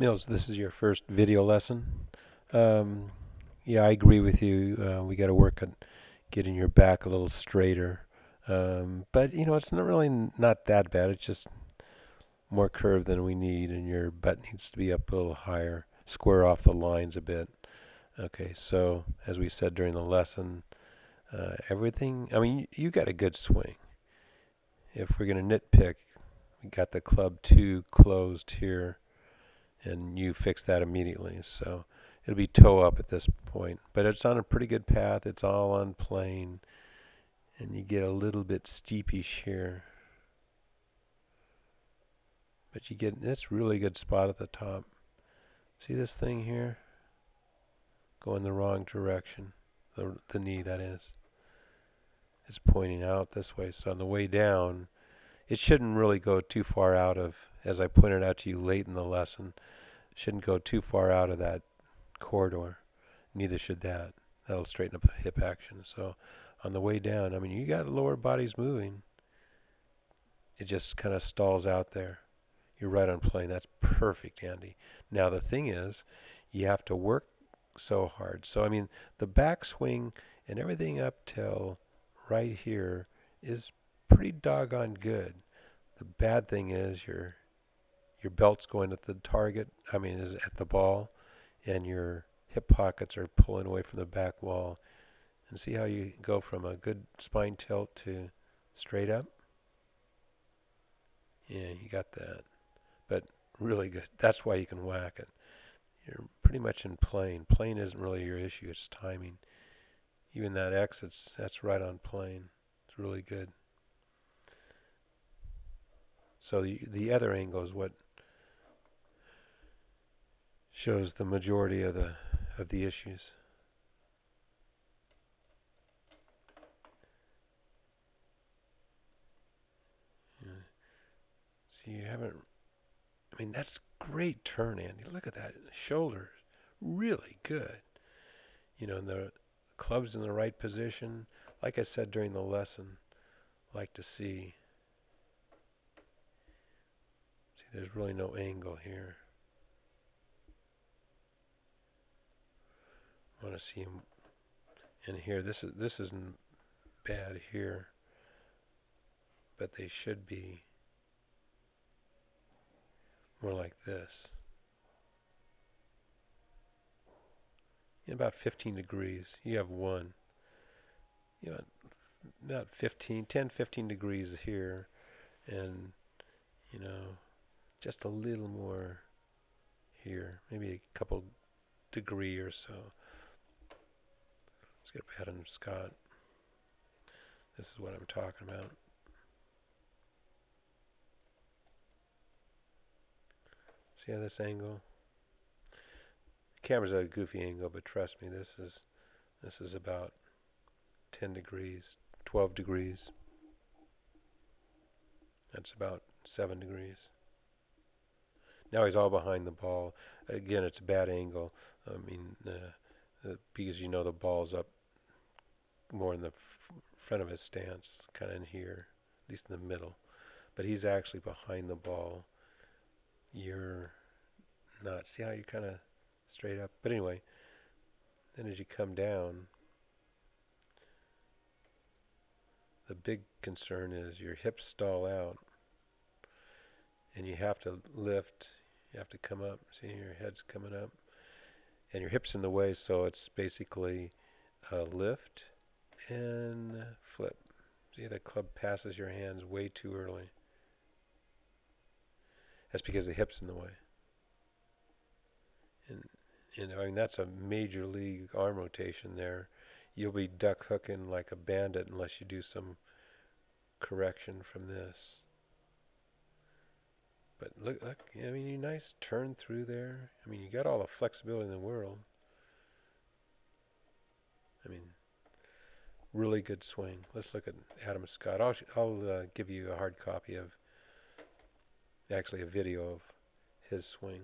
Mills, this is your first video lesson. Um, yeah, I agree with you. We got to work on getting your back a little straighter. But it's not really not that bad. It's just more curve than we need, and your butt needs to be up a little higher, square off the lines a bit. Okay, so as we said during the lesson, everything. I mean, you got a good swing. If we're going to nitpick, we got the club too closed here, and you fix that immediately. So it'll be toe up at this point, but it's on a pretty good path. It's all on plane, and you get a little bit steepish here, but you get this really good spot at the top. See this thing here going the wrong direction. The knee, that is pointing out this way. So on the way down, it shouldn't really go too far out of, as I pointed out to you late in the lesson, shouldn't go too far out of that corridor. Neither should that. That'll straighten up the hip action. So on the way down, I mean, you got lower bodies moving. It just kind of stalls out there. You're right on plane. That's perfect, Andy. Now the thing is, you have to work so hard. So I mean, the backswing and everything up till right here is pretty doggone good. The bad thing is your belt's going at the target. I mean, is at the ball, and your hip pockets are pulling away from the back wall. And see how you go from a good spine tilt to straight up? Yeah, you got that. But really good. That's why you can whack it. You're pretty much in plane. Plane isn't really your issue. It's timing. Even that exit, that's right on plane. It's really good. So the other angle is what shows the majority of the issues. Yeah. So you haven't. I mean, that's great turn, Andy. Look at that. Shoulders, really good. And the club's in the right position. Like I said during the lesson, like to see. See, there's really no angle here. I want to see him in here. This isn't bad here, but they should be more like this. In about 15 degrees, you have one. You know, about 10, 15 degrees here, and you know, just a little more here, maybe a couple degree or so. Let's get up Adam Scott. This is what I'm talking about. See how this angle? The camera's at a goofy angle, but trust me, this is about 10 degrees, 12 degrees. That's about 7 degrees. Now he's all behind the ball. Again, it's a bad angle. I mean, because the ball's up more in the front of his stance, kind of in here, at least in the middle. But he's actually behind the ball. You're not. See how you kind of straight up? But anyway, then as you come down, the big concern is your hips stall out, and you have to lift. You have to come up. See, your head's coming up, and your hips in the way, so it's basically lift and flip. See, the club passes your hands way too early. That's because the hip's in the way. And I mean, that's a major league arm rotation there. You'll be duck hooking like a bandit unless you do some correction from this. But look, I mean, you nice turn through there. I mean, you got all the flexibility in the world. I mean, really good swing. Let's look at Adam Scott. I'll give you a hard copy of, actually a video of his swing.